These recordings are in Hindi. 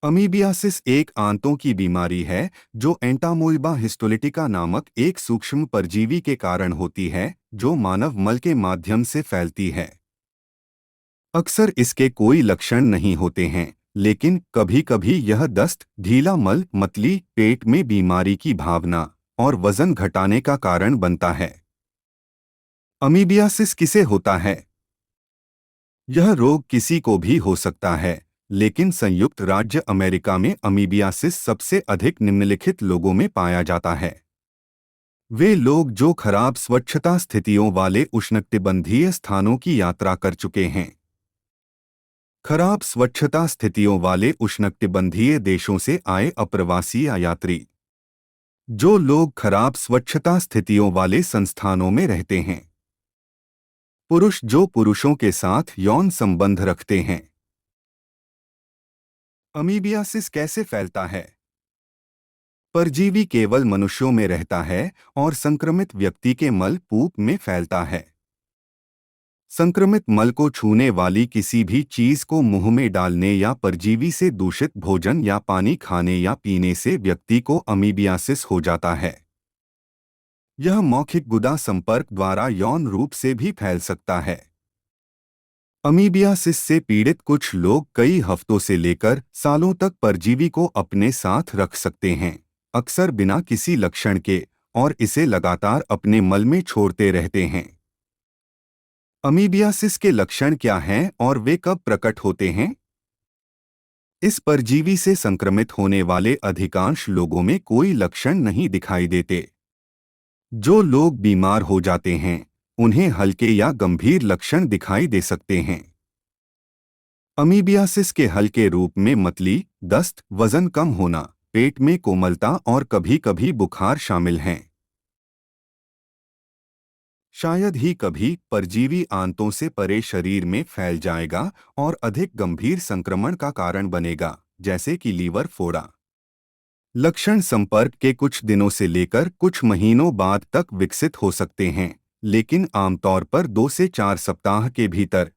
अमीबियासिस एक आंतों की बीमारी है जो एंटामोइबा हिस्टोलिटिका नामक एक सूक्ष्म परजीवी के कारण होती है जो मानव मल के माध्यम से फैलती है। अक्सर इसके कोई लक्षण नहीं होते हैं, लेकिन कभी-कभी यह दस्त, ढीला मल, मतली, पेट में बीमारी की भावना और वजन घटाने का कारण बनता है। अमीबियासिस किसे होता है? यह रोग किसी को भी हो सकता है, लेकिन संयुक्त राज्य अमेरिका में अमीबियासिस सबसे अधिक निम्नलिखित लोगों में पाया जाता है। वे लोग जो खराब स्वच्छता स्थितियों वाले उष्णकटिबंधीय स्थानों की यात्रा कर चुके हैं। खराब स्वच्छता स्थितियों वाले उष्णकटिबंधीय देशों से आए अप्रवासी या यात्री। जो लोग खराब स्वच्छता स्थितियों वाले संस्थानों में रहते हैं। पुरुष जो पुरुषों के साथ यौन संबंध रखते हैं। अमीबियासिस कैसे फैलता है? परजीवी केवल मनुष्यों में रहता है और संक्रमित व्यक्ति के मल पूप में फैलता है। संक्रमित मल को छूने वाली किसी भी चीज को मुंह में डालने या परजीवी से दूषित भोजन या पानी खाने या पीने से व्यक्ति को अमीबियासिस हो जाता है। यह मौखिक गुदा संपर्क द्वारा यौन रूप से भी फैल सकता है। अमीबियासिस से पीड़ित कुछ लोग कई हफ्तों से लेकर सालों तक परजीवी को अपने साथ रख सकते हैं, अक्सर बिना किसी लक्षण के, और इसे लगातार अपने मल में छोड़ते रहते हैं। अमीबियासिस के लक्षण क्या हैं और वे कब प्रकट होते हैं? इस परजीवी से संक्रमित होने वाले अधिकांश लोगों में कोई लक्षण नहीं दिखाई देते। जो लोग बीमार हो जाते हैं, उन्हें हल्के या गंभीर लक्षण दिखाई दे सकते हैं। अमीबियासिस के हल्के रूप में मतली, दस्त, वजन कम होना, पेट में कोमलता और कभी-कभी बुखार शामिल हैं। शायद ही कभी परजीवी आंतों से परे शरीर में फैल जाएगा और अधिक गंभीर संक्रमण का कारण बनेगा, जैसे कि लीवर फोड़ा। लक्षण संपर्क के कुछ दिनों से लेकर कुछ महीनों बाद तक विकसित हो सकते हैं, लेकिन आमतौर पर 2 से 4 सप्ताह के भीतर।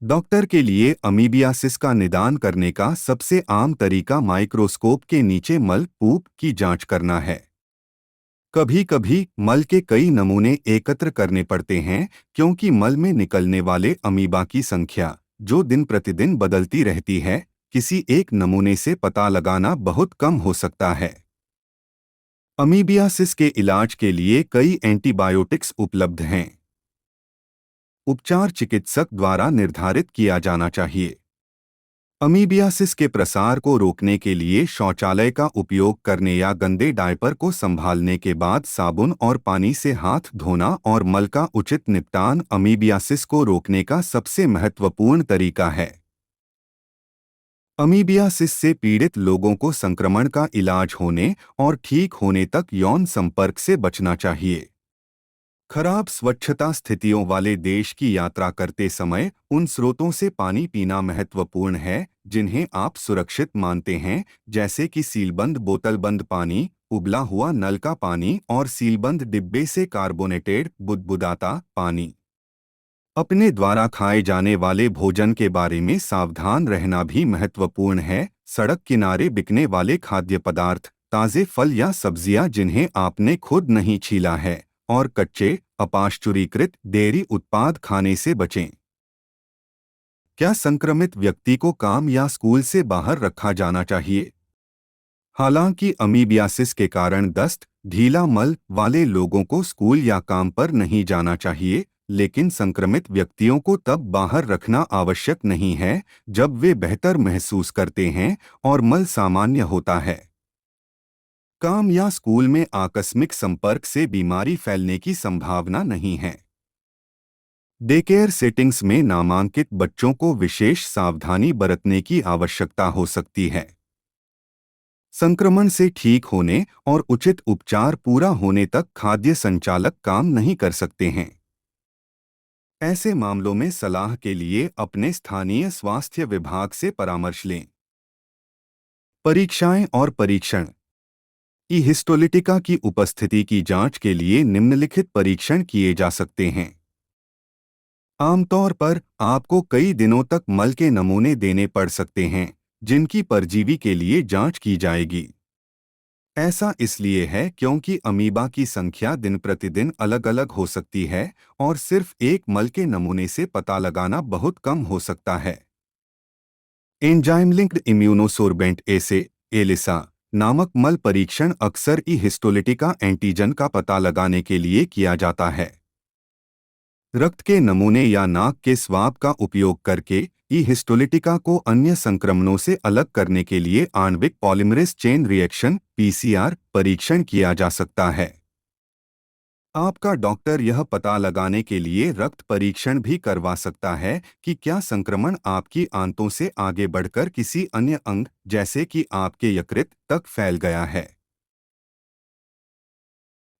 डॉक्टर के लिए अमीबियासिस का निदान करने का सबसे आम तरीका माइक्रोस्कोप के नीचे मल पूप की जांच करना है। कभी-कभी मल के कई नमूने एकत्र करने पड़ते हैं क्योंकि मल में निकलने वाले अमीबा की संख्या, जो दिन प्रतिदिन बदलती रहती है, किसी एक नमूने से पता लगाना बहुत कम हो सकता है। अमीबियासिस के इलाज के लिए कई एंटीबायोटिक्स उपलब्ध हैं। उपचार चिकित्सक द्वारा निर्धारित किया जाना चाहिए। अमीबियासिस के प्रसार को रोकने के लिए शौचालय का उपयोग करने या गंदे डायपर को संभालने के बाद साबुन और पानी से हाथ धोना और मल का उचित निपटान अमीबियासिस को रोकने का सबसे महत्वपूर्ण तरीका है। अमीबियासिस से पीड़ित लोगों को संक्रमण का इलाज होने और ठीक होने तक यौन संपर्क से बचना चाहिए। खराब स्वच्छता स्थितियों वाले देश की यात्रा करते समय उन स्रोतों से पानी पीना महत्वपूर्ण है जिन्हें आप सुरक्षित मानते हैं, जैसे कि सीलबंद बोतलबंद पानी, उबला हुआ नल का पानी और सीलबंद डिब्बे से कार्बोनेटेड बुदबुदाता पानी। अपने द्वारा खाए जाने वाले भोजन के बारे में सावधान रहना भी महत्वपूर्ण है। सड़क किनारे बिकने वाले खाद्य पदार्थ, ताज़े फल या सब्जियां जिन्हें आपने खुद नहीं छीला है, और कच्चे, अपाश्चुरीकृत डेयरी उत्पाद खाने से बचें। क्या संक्रमित व्यक्ति को काम या स्कूल से बाहर रखा जाना चाहिए? हालांकि अमीबियासिस के कारण दस्त, ढीला मल वाले लोगों को स्कूल या काम पर नहीं जाना चाहिए, लेकिन संक्रमित व्यक्तियों को तब बाहर रखना आवश्यक नहीं है जब वे बेहतर महसूस करते हैं और मल सामान्य होता है। काम या स्कूल में आकस्मिक संपर्क से बीमारी फैलने की संभावना नहीं है। डेकेयर सेटिंग्स में नामांकित बच्चों को विशेष सावधानी बरतने की आवश्यकता हो सकती है। संक्रमण से ठीक होने और उचित उपचार पूरा होने तक खाद्य संचालक काम नहीं कर सकते हैं। ऐसे मामलों में सलाह के लिए अपने स्थानीय स्वास्थ्य विभाग से परामर्श लें। परीक्षाएं और परीक्षण। ई हिस्टोलिटिका की उपस्थिति की जांच के लिए निम्नलिखित परीक्षण किए जा सकते हैं। आमतौर पर आपको कई दिनों तक मल के नमूने देने पड़ सकते हैं, जिनकी परजीवी के लिए जांच की जाएगी। ऐसा इसलिए है क्योंकि अमीबा की संख्या दिन प्रतिदिन अलग अलग हो सकती है और सिर्फ एक मल के नमूने से पता लगाना बहुत कम हो सकता है। एंजाइम लिंक्ड इम्यूनोसोर्बेंट एसे एलिसा नामक मल परीक्षण अक्सर ई हिस्टोलिटिका एंटीजन का पता लगाने के लिए किया जाता है। रक्त के नमूने या नाक के स्वाब का उपयोग करके ई हिस्टोलिटिका को अन्य संक्रमणों से अलग करने के लिए आणविक पॉलीमरेज चेन रिएक्शन (पीसीआर) परीक्षण किया जा सकता है। आपका डॉक्टर यह पता लगाने के लिए रक्त परीक्षण भी करवा सकता है कि क्या संक्रमण आपकी आंतों से आगे बढ़कर किसी अन्य अंग जैसे कि आपके यकृत तक फैल गया है।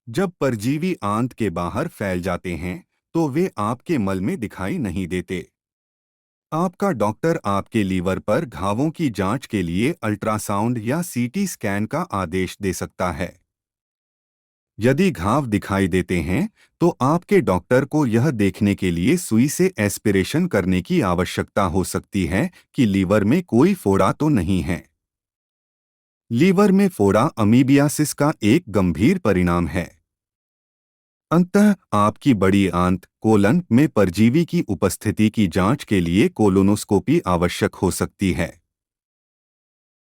जब परजीवी आंत के बाहर फैल जाते हैं तो वे आपके मल में दिखाई नहीं देते। आपका डॉक्टर आपके लीवर पर घावों की जांच के लिए अल्ट्रासाउंड या सीटी स्कैन का आदेश दे सकता है। यदि घाव दिखाई देते हैं तो आपके डॉक्टर को यह देखने के लिए सुई से एस्पिरेशन करने की आवश्यकता हो सकती है कि लीवर में कोई फोड़ा तो नहीं है। लीवर में फोड़ा अमीबियासिस का एक गंभीर परिणाम है। अंततः आपकी बड़ी आंत कोलन में परजीवी की उपस्थिति की जांच के लिए कोलोनोस्कोपी आवश्यक हो सकती है।